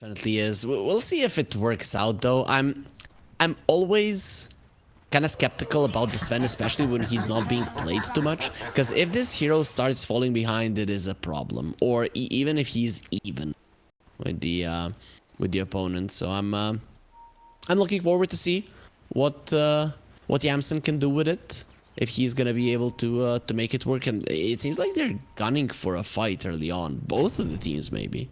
Definitely is. We'll see if it works out though. I'm always kind of skeptical about the Sven, especially when he's not being played too much. Because if this hero starts falling behind, it is a problem. Or even if he's even with the opponent. So I'm looking forward to see what Yamsen can do with it. If he's gonna be able to make it work. And it seems like they're gunning for a fight early on. Both of the teams maybe.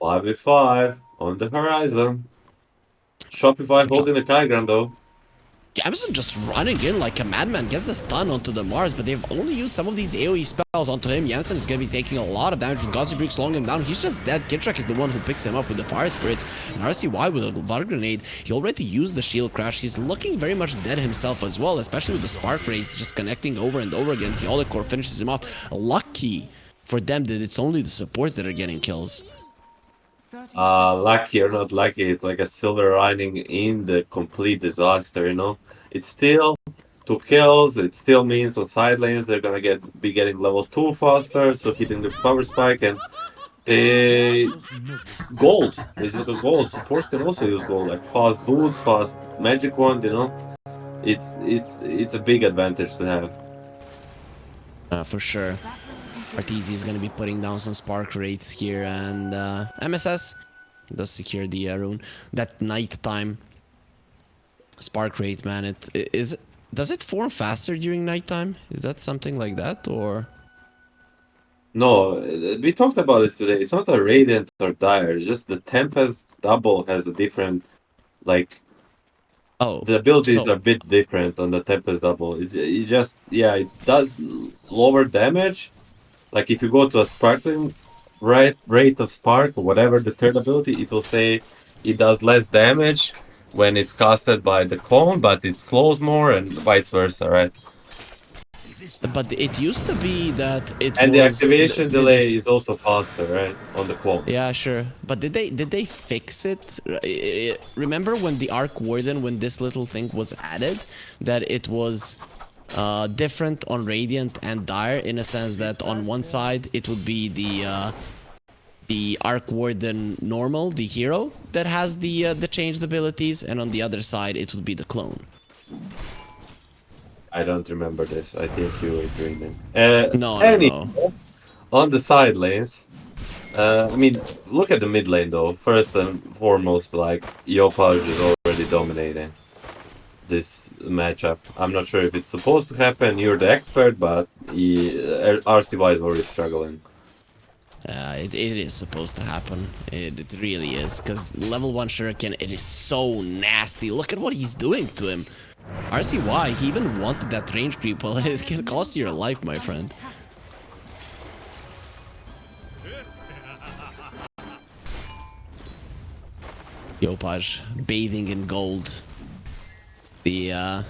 5v5 on the horizon. Shopify holding the high ground though. Yamsen just running in like a madman, gets the stun onto the Mars, but they've only used some of these AoE spells onto him. Yamsen is going to be taking a lot of damage. Godzi Break slowing him down. He's just dead. Kitrak is the one who picks him up with the Fire Spirits. And RCY with a Blood Grenade. He already used the Shield Crash. He's looking very much dead himself as well, especially with the Spark Rays just connecting over and over again. The Core finishes him off. Lucky for them that it's only the supports that are getting kills. Lucky or not lucky, it's like a silver lining in the complete disaster, you know? It's still 2 kills, it still means on side lanes they're gonna be getting level 2 faster, so hitting the power spike, and they gold. They just got gold. Supports can also use gold, like fast boots, fast magic wand, you know? It's a big advantage to have. For sure. Arteezy is going to be putting down some spark rates here, and MSS does secure the rune. That nighttime spark rate, man, does it form faster during nighttime? Is that something like that, or? No, we talked about this today. It's not a radiant or dire. It's just the Tempest double has a different, like, Oh, the abilities so are a bit different on the Tempest double. It just, yeah, it does lower damage. Like if you go to a sparkling rate of spark or whatever the third ability, it will say it does less damage when it's casted by the clone, but it slows more and vice versa, right? but it used to be that it And the was. activation delay is also faster, right, on the clone. Yeah, sure. But did they fix it? Remember when the Arc Warden, when this little thing was added, that it was different on Radiant and Dire, in a sense that on one side it would be the Arc Warden normal, the hero that has the changed abilities, and on the other side it would be the clone. I don't remember this. I think you were dreaming. No. On the side lanes, I mean, look at the mid lane though. First and foremost, like Yopaj is already dominating this matchup. I'm not sure if it's supposed to happen. You're the expert, but RCY is already struggling. It is supposed to happen. It really is. Because level 1 Shuriken, it is so nasty. Look at what he's doing to him. RCY, he even wanted that range creep. Well, it can cost you your life, my friend. Yopaj, bathing in gold. The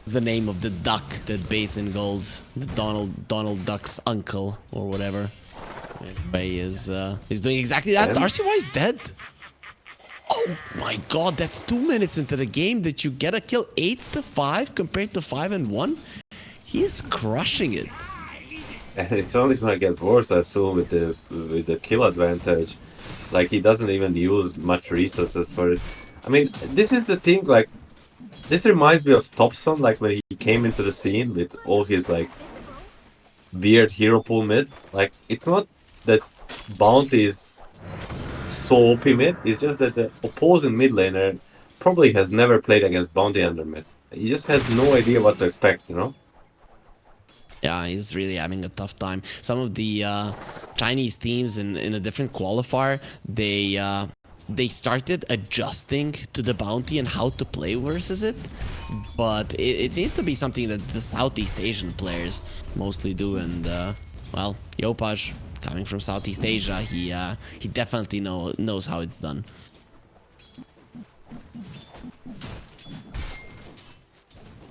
name of the duck that bathes in gold. The Donald Duck's uncle, or whatever. Anyway, is doing exactly that. RCY is dead. Oh my god, that's 2 minutes into the game that you get a kill. 8-5 compared to 5-1. He's crushing it. And it's only gonna get worse, I assume, with the kill advantage. Like, he doesn't even use much resources for it. I mean, this is the thing, like, this reminds me of Thompson, like, when he came into the scene with all his, like, weird hero pool mid. Like, it's not that Bounty is so OP mid, it's just that the opposing mid laner probably has never played against Bounty under mid. He just has no idea what to expect, you know? Yeah, he's really having a tough time. Some of the Chinese teams in a different qualifier, they started adjusting to the bounty and how to play versus it, but it seems to be something that the Southeast Asian players mostly do. And well, Yopaj, coming from Southeast Asia, he definitely knows how it's done.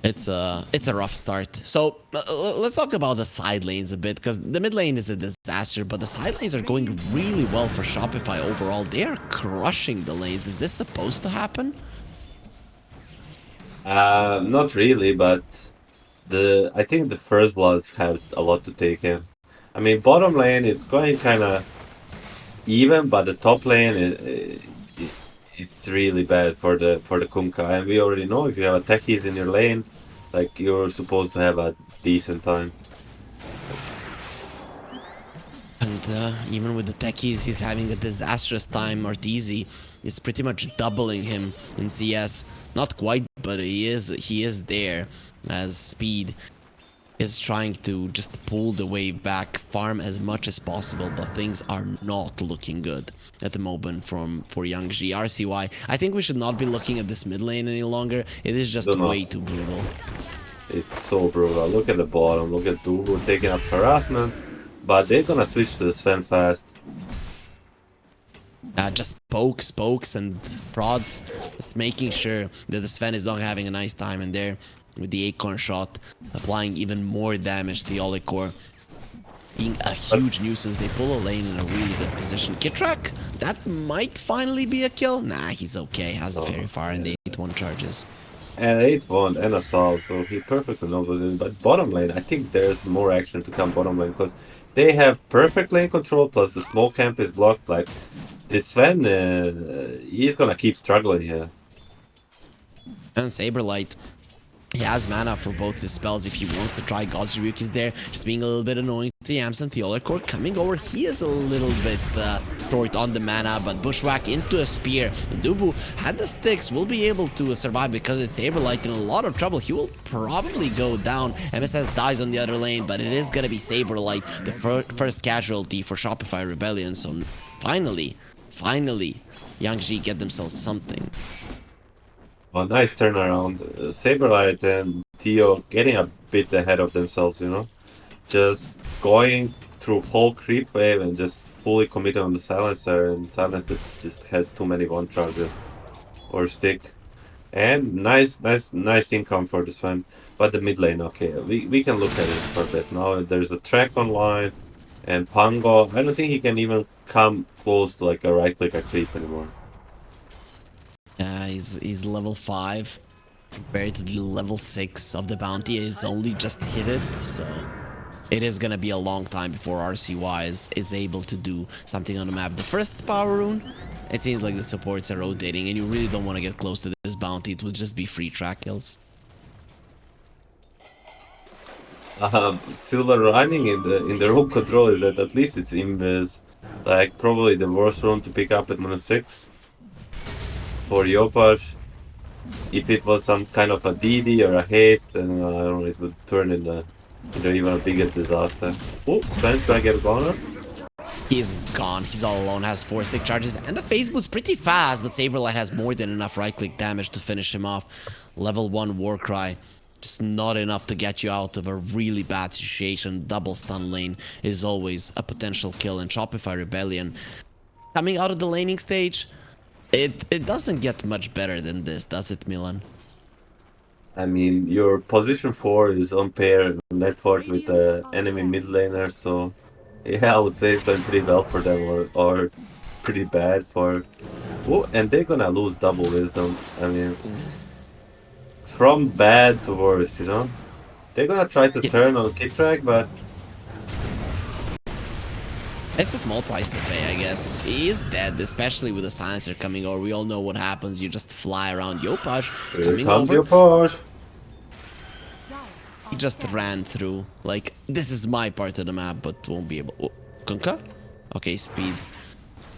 It's a rough start. So let's talk about the side lanes a bit, because the mid lane is a disaster, but the side lanes are going really well for Shopify overall. They are crushing the lanes. Is this supposed to happen? Not really, but I think the first bloods have a lot to take in. I mean, bottom lane, it's going kind of even, but the top lane it's really bad for the Kunkka, and we already know if you have a techies in your lane, like you're supposed to have a decent time. And even with the techies, he's having a disastrous time. Arteezy is pretty much doubling him in CS. Not quite, but he is there as speed is trying to just pull the wave back, farm as much as possible, but things are not looking good at the moment for Yangzhi. RCY, I think we should not be looking at this mid lane any longer. It is just Do not. way too brutal. It's so brutal. Look at the bottom. Look at Dugu taking up harassment, but they're gonna switch to the Sven fast. Just pokes and prods, just making sure that the Sven is not having a nice time in there with the acorn shot, applying even more damage to the Olicor. Being a huge nuisance, they pull a lane in a really good position. Kitrak, that might finally be a kill. Nah, he's okay, has a fairy fire and the 8-1 charges. And 8-1 and assault, so he perfectly knows what it is. But bottom lane, I think there's more action to come bottom lane, because they have perfect lane control, plus the small camp is blocked. Like, this Sven, he's gonna keep struggling here. And Saberlight, he has mana for both his spells if he wants to try. God's Rebuke is there, just being a little bit annoying to Yamsen. Theolicor coming over, he is a little bit short on the mana, but Bushwhack into a spear. Dubu had the sticks, will be able to survive because it's Saberlight in a lot of trouble. He will probably go down. MSS dies on the other lane, but it is gonna be Saberlight, the first casualty for Shopify Rebellion. So finally, Yangzhi get themselves something. Well, nice turnaround. Saberlight and Theo getting a bit ahead of themselves, you know? Just going through whole creep wave and just fully committed on the silencer, and silencer just has too many one charges or stick. And nice income for this one. But the mid lane, okay, we can look at it for a bit. Now there's a track online, and Pango, I don't think he can even come close to like a right click a creep anymore. He's level 5 compared to the level 6 of the bounty. He's only just hit it, so it is gonna be a long time before RCY is able to do something on the map. The first power rune, it seems like the supports are rotating, and you really don't want to get close to this bounty. It would just be free track kills. Silver lining in the room control is that at least it's invis. Like probably the worst rune to pick up at -6 for Yopaj. If it was some kind of a DD or a haste, then I don't know, it would turn into even a bigger disaster. Oh, Sven's gonna get a goner. He's gone. He's all alone, has 4 stick charges, and the phase boot's pretty fast, but Saberlight has more than enough right-click damage to finish him off. Level 1 Warcry. Just not enough to get you out of a really bad situation. Double stun lane is always a potential kill in Shopify Rebellion. Coming out of the laning stage, it doesn't get much better than this, does it, Milan? I mean, your position 4 is on pair network with the enemy mid laner, so yeah, I would say it's going pretty well for them, or pretty bad for... Oh, and they're gonna lose double wisdom. I mean, from bad to worse, you know? They're gonna try to turn on Kitrak, but... It's a small price to pay, I guess. He is dead, especially with the silencer coming over. We all know what happens. You just fly around. Yopaj coming over. Yopaj. He just ran through. Like, this is my part of the map, but won't be able... Oh, Kunkka? Okay, speed.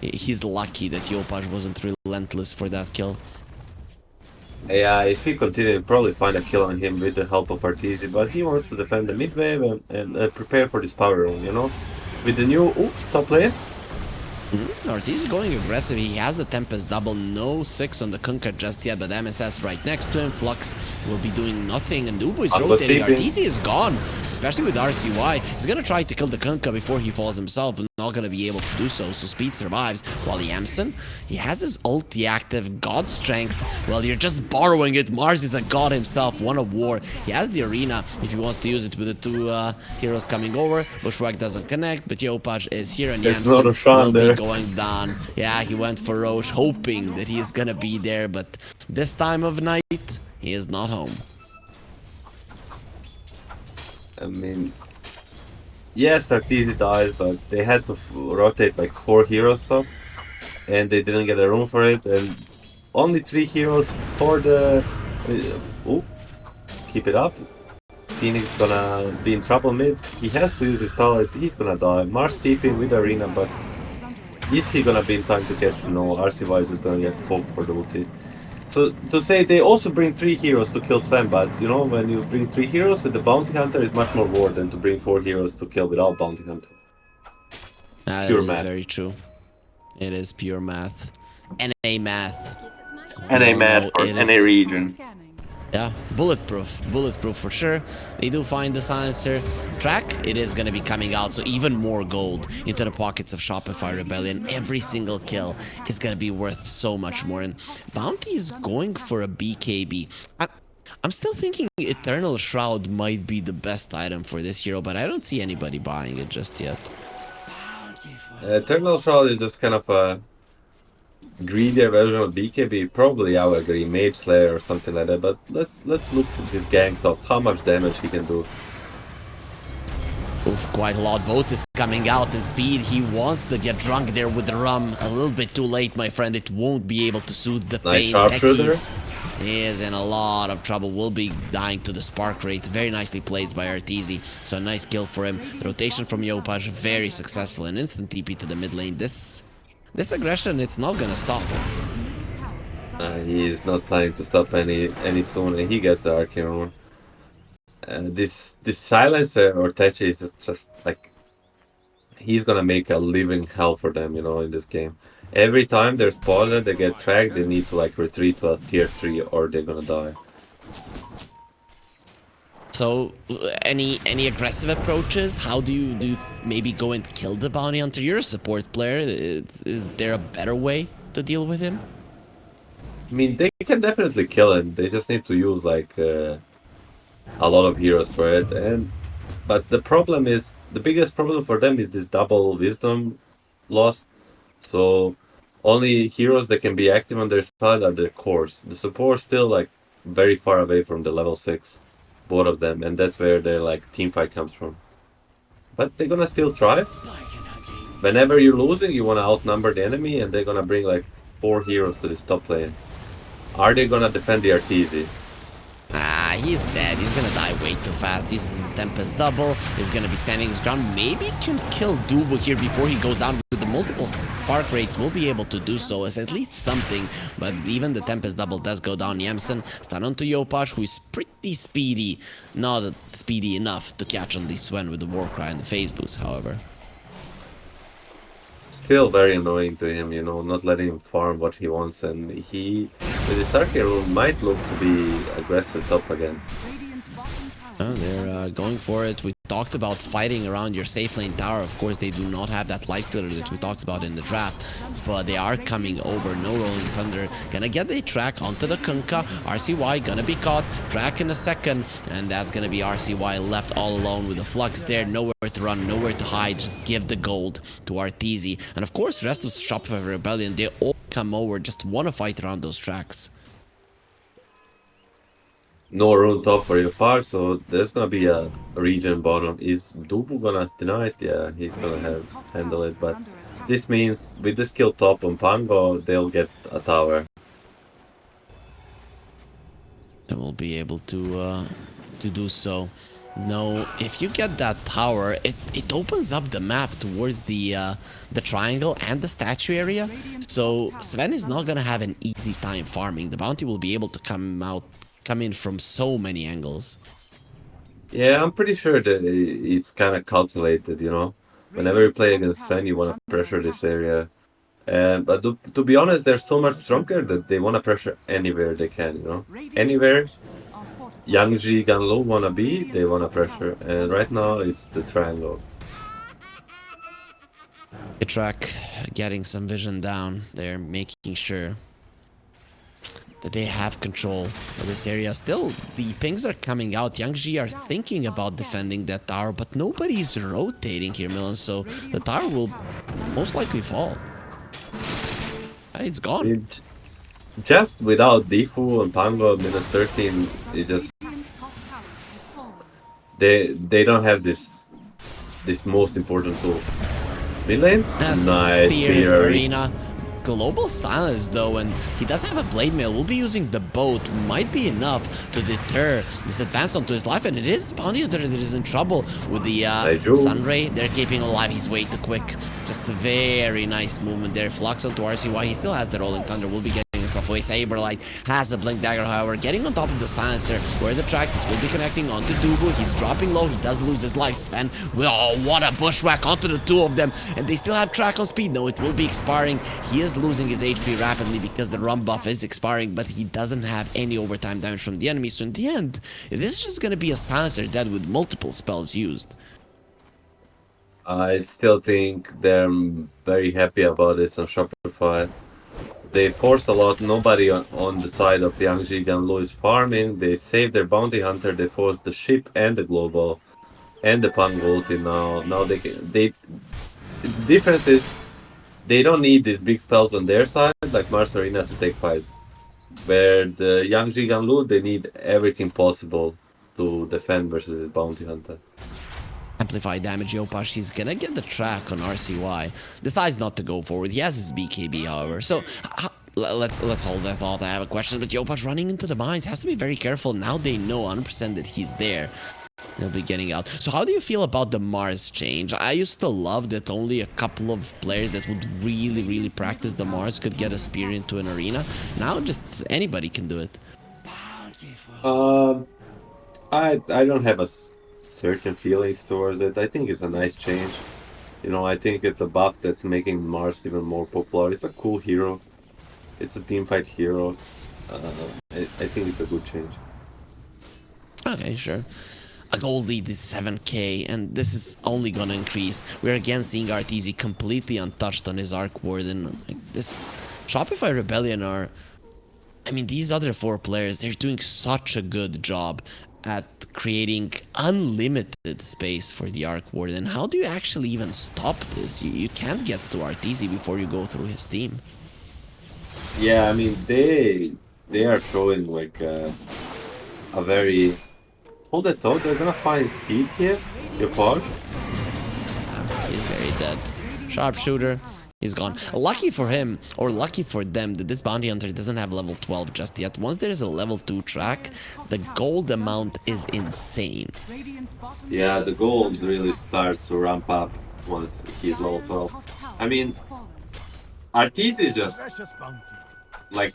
He's lucky that Yopaj wasn't relentless for that kill. Yeah, if he continues, he'll probably find a kill on him with the help of Arteezy, but he wants to defend the mid wave and prepare for this power rune, you know? With the new top lane. Ortiz is going aggressive. He has the Tempest double. No 6 on the Kunkka just yet, but MSS right next to him. Flux will be doing nothing, and Ubu is rotating. Ortiz is gone, especially with RCY. He's gonna try to kill the Kunkka before he falls himself, but not gonna be able to do so. So Speed survives, while Yamsen, he has his ulti active. God Strength. Well, you're just borrowing it. Mars is a god himself, one of war. He has the arena if he wants to use it with the 2 heroes coming over. Bushwhack doesn't connect, but Yopaj is here, and Yamsen will be going down. Yeah, he went for Roche, hoping that he is gonna be there, but this time of night, he is not home. I mean, yes, Arteezy dies, but they had to rotate like 4 heroes top, and they didn't get a room for it, and only 3 heroes for the. Oh, keep it up. Phoenix gonna be in trouble mid. He has to use his pallet. He's gonna die. Mars TP with Arena, but is he gonna be in time to catch? No, RCY is just gonna get poked for the ulti. So to say they also bring 3 heroes to kill Sven, but you know when you bring 3 heroes with the bounty hunter is much more war than to bring 4 heroes to kill without bounty hunter. That Pure is math. very true. It is pure math. NA math. We NA all math know for it NA is. region. Yeah, bulletproof for sure. They do find the silencer track. It is gonna be coming out, so even more gold into the pockets of Shopify Rebellion. Every single kill is gonna be worth so much more. And Bounty is going for a BKB. I'm still thinking Eternal Shroud might be the best item for this hero, but I don't see anybody buying it just yet. Eternal Shroud is just kind of a greedier version of BKB. Probably I would agree, Mage Slayer or something like that. But let's look at this gang top. How much damage he can do. Oof, quite a lot. Both is coming out in speed. He wants to get drunk there with the rum. A little bit too late, my friend. It won't be able to soothe the Nice pain. sharpshooter. He is in a lot of trouble. Will be dying to the spark rate. Very nicely placed by Arteezy. So a nice kill for him. The rotation from Yopaj, very successful. An instant TP to the mid lane. This aggression, it's not gonna stop. He is not planning to stop any soon, and he gets the Archeon. This silencer or Techi is just like he's gonna make a living hell for them, you know, in this game. Every time they're spotted, they get tracked, they need to like retreat to a tier 3 or they're gonna die. So, any aggressive approaches? How do you maybe go and kill the bounty hunter? You're a support player. Is there a better way to deal with him? I mean, they can definitely kill him. They just need to use like a lot of heroes for it. But the problem is the biggest problem for them is this double wisdom loss. So only heroes that can be active on their side are the cores. The support still like very far away from the level 6, both of them, and that's where their like team fight comes from. But they're gonna still try. Whenever you're losing, you wanna outnumber the enemy, and they're gonna bring like 4 heroes to this top lane. Are they gonna defend the Arteezy? Ah, he's dead. He's gonna die way too fast. Uses the Tempest double. He's gonna be standing his ground. Maybe can kill Double here before he goes down with the multiple spark rates. Will be able to do so as at least something. But even the Tempest double does go down. Yamsen stun onto Yopaj, who is pretty speedy. Not speedy enough to catch on the Sven with the Warcry and the phase boost, however. Still very annoying to him, you know, not letting him farm what he wants, and he, with his Archeon, might look to be aggressive top again. They're going for it. We talked about fighting around your safe lane tower. Of course, they do not have that lifestealer that we talked about in the draft, but they are coming over. No Rolling Thunder. Gonna get a track onto the Kunkka. RCY gonna be caught. Track in a second, and that's gonna be RCY left all alone with the Flux there. Nowhere to run, nowhere to hide. Just give the gold to Arteezy. And of course, the rest of Shopify Rebellion, they all come over. Just want to fight around those tracks. No rune top for your part, so there's gonna be a region bottom. Is Dubu gonna deny it? Yeah, he's gonna handle it, but this means with the skill top on Pango, they'll get a tower. They will be able to do so. No, if you get that tower, it opens up the map towards the triangle and the statue area. So Sven is not gonna have an easy time farming. The bounty will be able to come in from so many angles. Yeah, I'm pretty sure that it's kind of calculated, you know. Whenever you play against Sven, you want to pressure this area. But to be honest, they're so much stronger that they want to pressure anywhere they can, you know. Anywhere Yangzhiganlu wanna be, they wanna pressure. And right now, it's the triangle. A track getting some vision down. They're making sure that they have control of this area. Still, the pings are coming out. Yangzhi are thinking about defending that tower, but nobody's rotating here, Milan, so the tower will most likely fall. It's gone. Just without Defu and Pango minute 13, it just they don't have this this most important tool. Mid lane? Nice Spear Arena. Global silence though, and he does have a blade mail. Will be using the boat. Might be enough to deter this advance onto his life, and it is Bounty Hunter that is in trouble with the Sunray. They're keeping him alive. He's way too quick. Just a very nice movement there. Flux onto RCY. He still has the Rolling Thunder. Will be getting himself away. Saberlight has a Blink Dagger, however, getting on top of the silencer where the tracks that will be connecting onto Dubu. He's dropping low. He does lose his life. Sven, oh, what a bushwhack onto the two of them, and they still have track on speed. No, it will be expiring. He is losing his HP rapidly because the rum buff is expiring, but he doesn't have any overtime damage from the enemy. So in the end, this is just going to be a silencer dead with multiple spells used. I still think they're very happy about this on Shopify. They force a lot. Nobody on the side of Yangzhiganlu is farming. They save their bounty hunter. They force the ship and the global and the Pang ulti now. Now they the difference is they don't need these big spells on their side like Mars Arena to take fights. Where the Yangzhiganlu, they need everything possible to defend versus his bounty hunter. Amplify damage, Yopash, he's gonna get the track on RCY. Decides not to go forward. He has his BKB, however. So let's hold that thought. I have a question, but Yopash running into the mines has to be very careful. Now they know 100% that he's there. He'll be getting out. So how do you feel about the Mars change? I used to love that only a couple of players that would really practice the Mars could get a spear into an arena. Now just anybody can do it. I don't have a certain feelings towards it. I think it's a nice change. You know, I think it's a buff that's making Mars even more popular. It's a cool hero. It's a teamfight hero. I think it's a good change. Okay, sure. A gold lead is 7k, and this is only gonna increase. We're again seeing Arteezy completely untouched on his Arc Warden. Like, this Shopify Rebellion are... I mean, these other four players, they're doing such a good job at creating unlimited space for the Arc Warden. How do you actually even stop this? You can't get to Arteezy before you go through his team. Yeah, I mean, they are showing like a very... Hold that thought, they're gonna find speed here, your part. He's very dead. Sharpshooter, he's gone. Lucky for him, or lucky for them, that this bounty hunter doesn't have level 12 just yet. Once there's a level 2 track, the gold amount is insane. Yeah, the gold really starts to ramp up once he's level 12. I mean, Arteezy is just like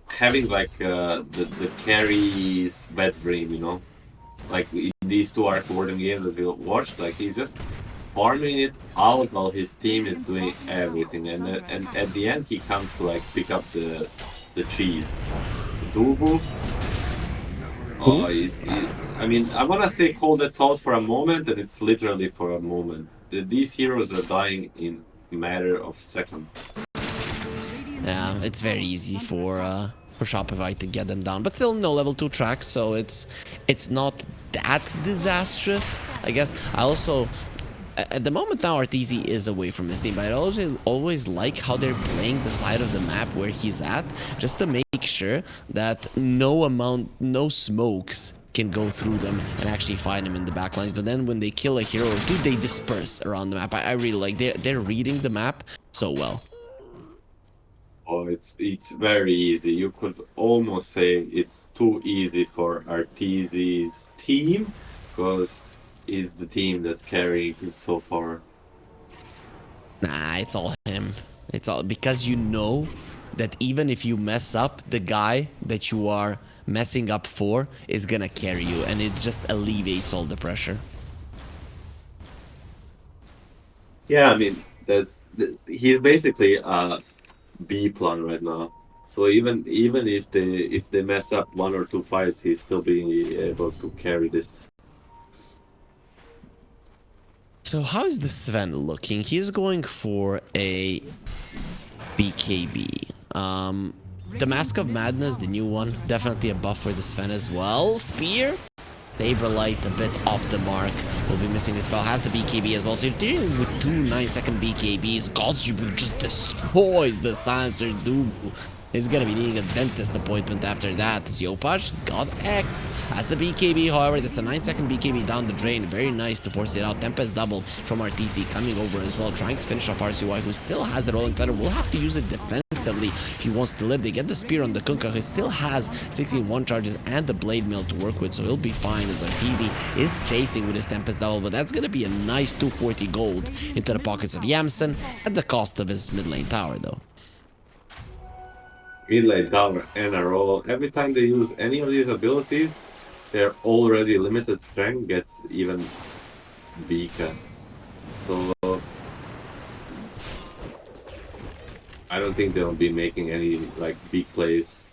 having like the carry's wet dream, you know? Like in these two Arc Warden games that we watched, like he's just farming it out while his team is doing everything, and at the end he comes to like pick up the cheese. Dubu, I mean, I wanna say hold that thought for a moment, and it's literally for a moment. These heroes are dying in a matter of seconds. Yeah, it's very easy for Shopify to get them down, but still no level 2 track, so it's not that disastrous, I guess. I also, at the moment now, Arteezy is away from his team, but I always like how they're playing the side of the map where he's at, just to make sure that no smokes can go through them and actually find him in the backlines. But then when they kill a hero or two, they disperse around the map. I really like, they're reading the map so well. Oh, it's very easy. You could almost say it's too easy for Arteezy's team, because it's the team that's carrying it so far. Nah, it's all him. It's all because you know that even if you mess up, the guy that you are messing up for is gonna carry you, and it just alleviates all the pressure. Yeah, I mean he's basically B plan right now. So even if they mess up one or two fights, he's still being able to carry this. So how is the Sven looking? He's going for a BKB. The Mask of Madness, the new one, definitely a buff for the Sven as well. Spear, Saberlight a bit off the mark. Will be missing the spell. Has the BKB as well. So if you're dealing with two 9-second BKBs, God's you just destroys the Silencer Dubu. He's gonna be needing a dentist appointment after that. Yopaj got X. As the BKB, however, that's a 9-second BKB down the drain. Very nice to force it out. Tempest double from RTC coming over as well, trying to finish off RCY, who still has the rolling thunder. Will have to use it defensively if he wants to live. They get the spear on the Kunkka. He still has 16-1 charges and the blade mill to work with, so he'll be fine as RTC is chasing with his Tempest double. But that's gonna be a nice 240 gold into the pockets of Yamsen at the cost of his mid lane tower, though. Mid lane tower and a roll. Every time they use any of these abilities, their already limited strength gets even weaker. So I don't think they'll be making any like big plays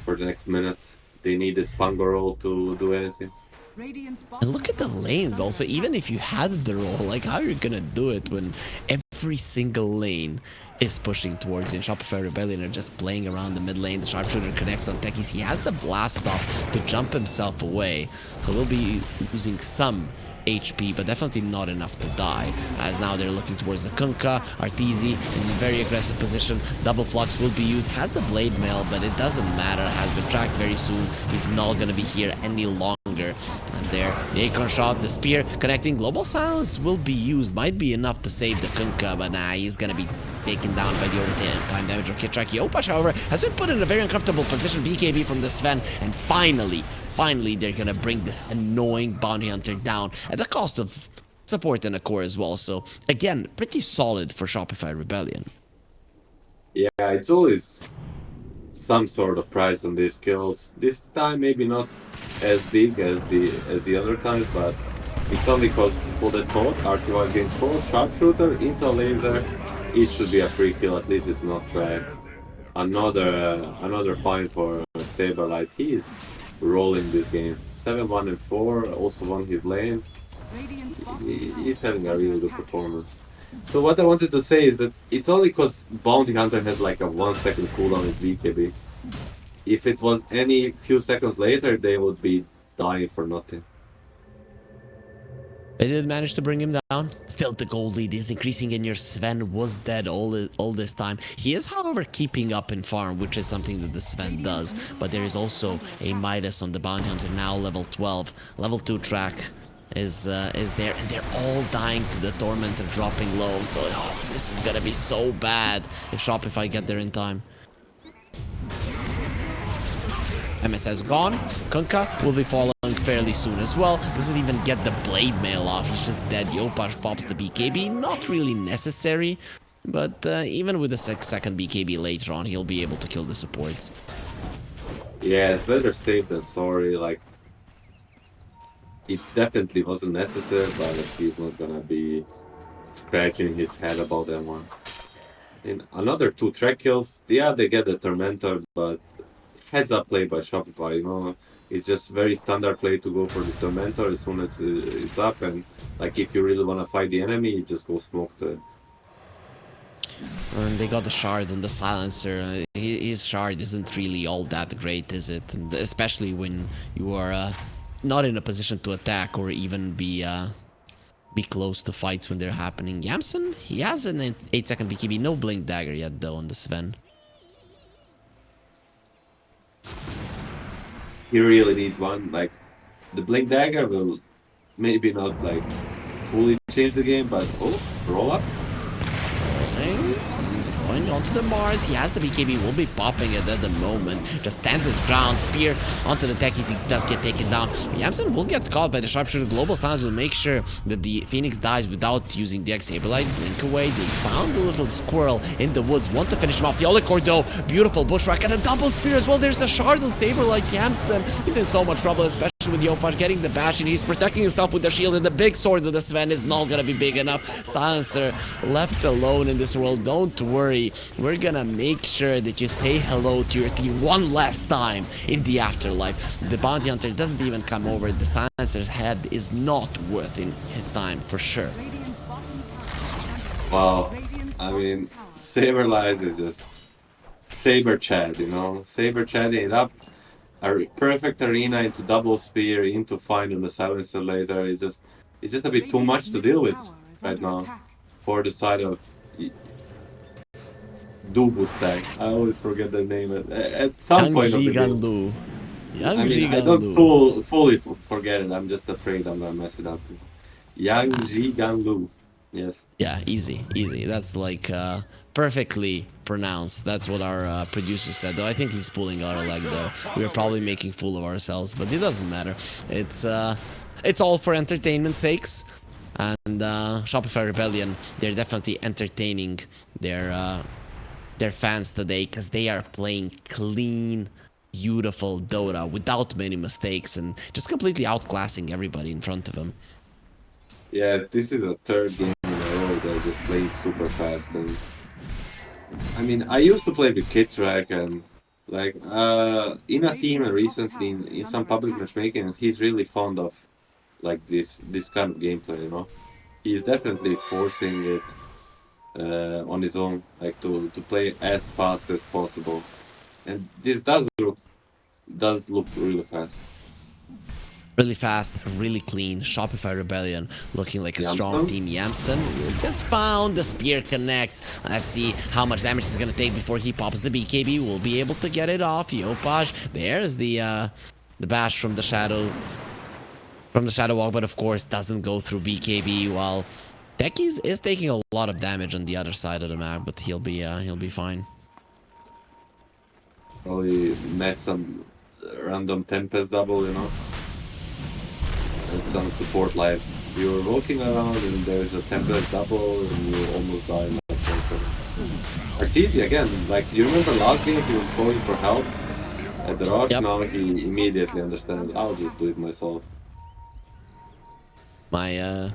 for the next minute. They need this Pango roll to do anything. And look at the lanes also. Even if you had the roll, like how are you gonna do it when every single lane is pushing towards you? And Shopify Rebellion are just playing around the mid lane. The sharpshooter connects on techies. He has the blast off to jump himself away, so we'll be losing some HP, but definitely not enough to die, as now they're looking towards the Kunkka. Arteezy in a very aggressive position. Double flux will be used. Has the blade mail, but it doesn't matter. Has been tracked very soon. He's not gonna be here any longer. And there, the Acorn shot, the spear connecting. Global silence will be used. Might be enough to save the Kunkka, but nah, he's gonna be taken down by the overtime damage of Kitrak. Yopaj, however, has been put in a very uncomfortable position. BKB from the Sven, and finally they're gonna bring this annoying bounty hunter down at the cost of support and a core as well. So again, pretty solid for Shopify Rebellion. Yeah, it's always some sort of price on these kills. This time maybe not as big as the other times, but it's only because for the thought RCY gains 4 sharpshooter into a laser. It should be a free kill. At least it's not tracked. Another find for Saberlight. He's rolling this game. 7-1 and 4. Also won his lane. He's having a really good performance. So what I wanted to say is that it's only because Bounty Hunter has like a 1-second cooldown with BKB. If it was any few seconds later, they would be dying for nothing. They did manage to bring him down. Still, the gold lead is increasing, and your Sven was dead all this time. He is, however, keeping up in farm, which is something that the Sven does. But there is also a Midas on the Bounty Hunter, now level 12. Level 2 track is there, and they're all dying to the Tormentor dropping low. So this is gonna be so bad if Shopify get there in time. MSS gone. Kunkka will be falling fairly soon as well. Doesn't even get the blade mail off. He's just dead. Yopaj pops the BKB. Not really necessary, but even with a 6-second BKB later on, he'll be able to kill the supports. Yeah, it's better safe than sorry. Like, it definitely wasn't necessary, but he's not gonna be scratching his head about that one. And another 2 track kills. Yeah, they get the Tormentor, but heads up play by Shopify, you know, it's just very standard play to go for the Tormentor as soon as it's up, and like if you really want to fight the enemy, you just go smoke to it. And they got the shard on the silencer. His shard isn't really all that great, is it? And especially when you are not in a position to attack or even be close to fights when they're happening. Yamsen, he has an 8-second BKB, no blink dagger yet though on the Sven. He really needs one. Like, the blink dagger will maybe not like fully change the game, but roll up. Going onto the Mars, he has the BKB, will be popping it at the moment. Just stands his ground, spear onto the techies, he does get taken down. Yamsen will get caught by the sharpshooter. Global Silence will make sure that the Phoenix dies without using the Saberlight. Blink away, they found the little squirrel in the woods, want to finish him off. The Olicore though, beautiful bushwhack and a double spear as well. There's a shard on Saberlight. Yamsen, he's in so much trouble, especially with Yopaj getting the bash, and he's protecting himself with the shield, and the big sword of the Sven is not gonna be big enough. Silencer left alone in this world. Don't worry, we're gonna make sure that you say hello to your team one last time in the afterlife. The Bounty Hunter doesn't even come over. The Silencer's head is not worth his time for sure. Wow, I mean, Saberlight is just Saber Chad, you know, Saber chatting it up. A perfect arena into double spear, into find on the silencer later. It's just a bit too much to deal with right now for the side of Dubu stack. I always forget the name at some point of the game. Yangzhiganlu. I mean, I don't Yangzhiganlu. fully forget it. I'm just afraid I'm gonna mess it up. Yangzhiganlu. Yes. Yeah, easy, easy. That's like perfectly pronounced. That's what our producer said. Though I think he's pulling our leg. Though we are probably making fool of ourselves, but it doesn't matter. It's all for entertainment sakes. And Shopify Rebellion, they're definitely entertaining their fans today because they are playing clean, beautiful Dota without many mistakes and just completely outclassing everybody in front of them. Yes, this is a third game in a row that just played super fast. And I mean, I used to play with Kid and like in a team and recently in some public matchmaking, he's really fond of like this kind of gameplay. You know, he's definitely forcing it on his own, like to play as fast as possible. And this does look really fast. Really fast, really clean. Shopify Rebellion looking like a strong Yamson? team. Yamson just found the spear connects. Let's see how much damage he's gonna take before he pops the BKB. We'll be able to get it off. Yopaj, there's the bash from the shadow walk, but of course doesn't go through BKB. While Techies is taking a lot of damage on the other side of the map, but he'll be fine. Probably met some random Tempest double, you know. And some support like you were walking around and there's a Tempest double and you almost die in that person. Arteezy again, like you remember last game he was calling for help at the rush, Yep. now he immediately understands I'll just do it myself. My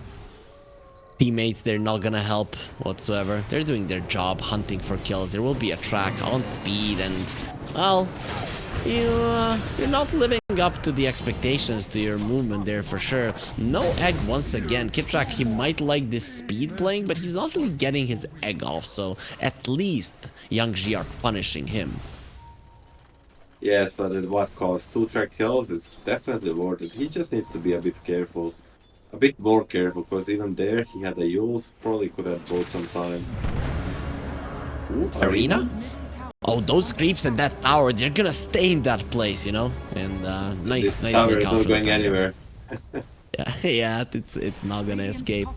teammates, they're not gonna help whatsoever. They're doing their job, hunting for kills. There will be a track on speed and, well, you're not living up to the expectations to your movement there for sure. No egg once again. Kiptrack, he might like this speed playing, but he's not really getting his egg off, so at least Yangzhi are punishing him. Yes, but at what cost? 2 track kills is definitely worth it. He just needs to be a bit careful. A bit more careful, because even there he had a Yules, probably could have bought some time. Ooh, Arena? Oh, those creeps in that tower, they're gonna stay in that place, you know? And nice tower is take off not from going the anywhere. Yeah, yeah, it's not gonna escape.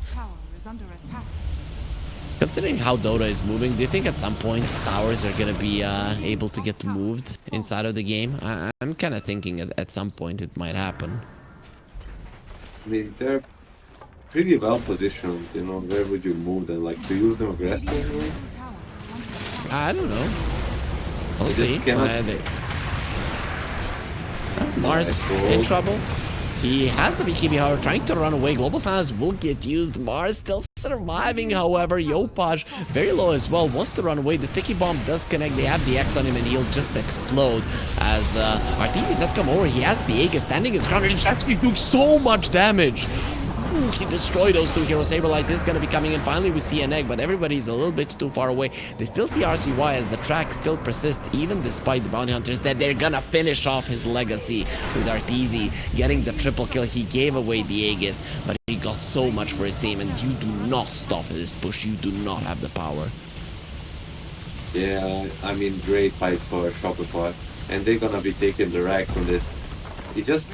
Considering how Dota is moving, do you think at some point towers are gonna be able to get moved inside of the game? I'm kind of thinking at some point it might happen. I mean, they're pretty well positioned, you know, where would you move them? Like, to use them aggressively? I don't know. We'll They just see. cannot- Mars in trouble. He has the BKB, however, trying to run away. Global Silence will get used. Mars still surviving, however. Yopaj, very low as well, wants to run away. The sticky bomb does connect. They have the X on him, and he'll just explode. As Arteezy does come over. He has the Aegis standing his ground, and he's actually doing so much damage. He destroyed those two heroes. Saberlight is going to be coming in. Finally, we see an egg, but everybody's a little bit too far away. They still see RCY as the track still persists, even despite the bounty hunters, that they're going to finish off his legacy with Arteezy getting the triple kill. He gave away the Aegis, but he got so much for his team, and you do not stop this push. You do not have the power. Yeah, I mean, great fight for Shopify. And they're gonna be taking the racks from this. It just,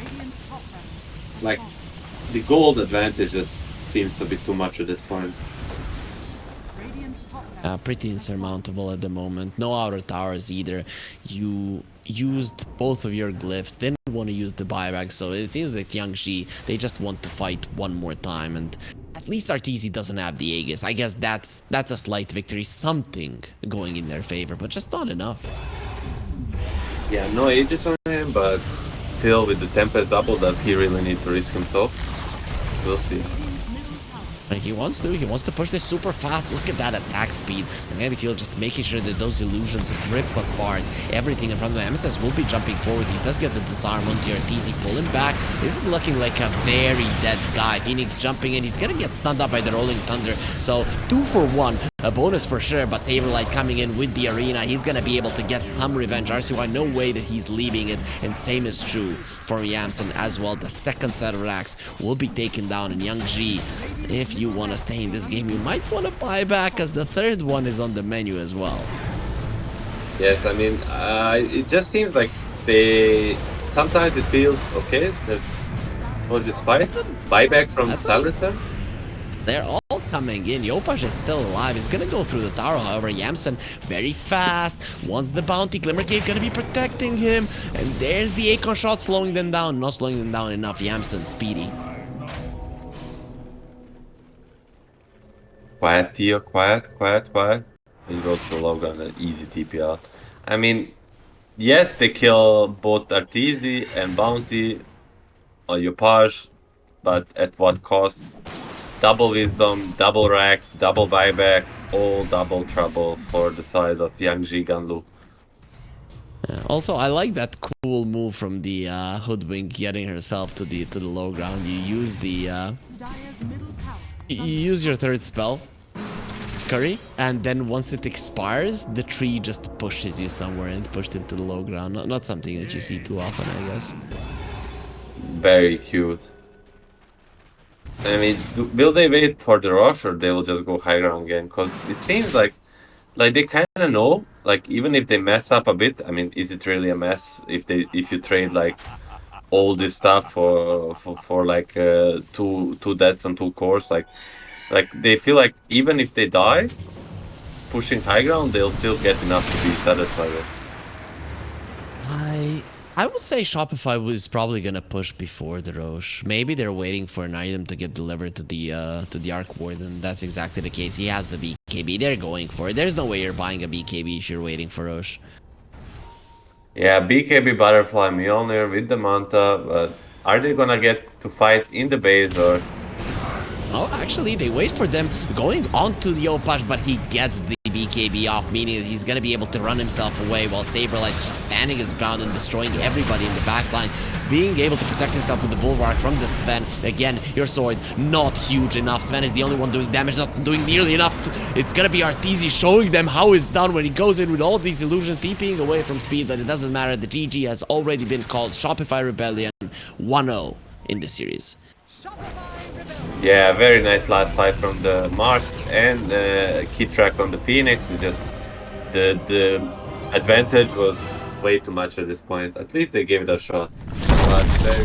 like, the gold advantage just seems a bit too much at this point. Pretty insurmountable at the moment. No outer towers either. You used both of your glyphs, didn't want to use the buyback, so it seems that Yangzhi, they just want to fight one more time, and at least Arteezy doesn't have the Aegis. I guess that's a slight victory, something going in their favor, but just not enough. Yeah, no ages on him, but still with the Tempest double, does he really need to risk himself? We'll see. He wants to push this super fast. Look at that attack speed. And maybe he'll just making sure that those illusions rip apart everything in front of him. MSS will be jumping forward. He does get the disarm onto Arteezy, pull him back. This is looking like a very dead guy. Phoenix jumping in. He's gonna get stunned up by the Rolling Thunder. So 2 for 1. A bonus for sure, but Saberlight coming in with the arena. He's gonna be able to get some revenge. RCY, no way that he's leaving it. And same is true for Yamson as well. The second set of racks will be taken down. And Yangzhi, if you want to stay in this game, you might want to buy back, as the third one is on the menu as well. Yes, I mean, it just seems like they... Sometimes it feels, okay, there's for this fight. That's a Buyback from that's a Silencer. They're all coming in. Yopaj is still alive. He's gonna go through the tower. However, Yamsen very fast. Wants the bounty. Glimmer Cave gonna be protecting him. And there's the Akon shot slowing them down. Not slowing them down enough. Yamsen speedy. Quiet, Tio, quiet. He goes for low gun, an easy TP out. I mean, yes, they kill both Arteezy and Bounty or Yopaj, but at what cost? Double wisdom, double racks, double buyback, all double trouble for the side of Yangzhiganlu. Also, I like that cool move from the Hoodwink getting herself to the low ground. You use the you use your third spell, Scurry, and then once it expires, the tree just pushes you somewhere and pushed him to the low ground. Not something that you see too often, I guess. Very cute. I mean, will they wait for the rush or they will just go high ground again? Because it seems like they kind of know, like even if they mess up a bit, I mean, is it really a mess if you trade like all this stuff for like two deaths and two cores? Like they feel like even if they die pushing high ground, they'll still get enough to be satisfied with. I would say Shopify was probably gonna push before the Roche. Maybe they're waiting for an item to get delivered to the Arc Warden. That's exactly the case. He has the BKB. They're going for it. There's no way you're buying a BKB if you're waiting for Roche. Yeah, BKB Butterfly Mjolnir with the Manta, but are they gonna get to fight in the base or... Oh, actually, they wait for them going onto the Opash, but he gets the BKB off, meaning that he's going to be able to run himself away while Saberlight's just standing his ground and destroying everybody in the backline. Being able to protect himself with the Bulwark from the Sven. Again, your sword not huge enough. Sven is the only one doing damage, not doing nearly enough. It's going to be Arteezy showing them how it's done when he goes in with all these illusions, TPing away from speed, but it doesn't matter. The GG has already been called. Shopify Rebellion 1-0 in the series. Yeah, very nice last fight from the Mars and key track on the Phoenix. It's just the advantage was way too much at this point. At least they gave it a shot. But very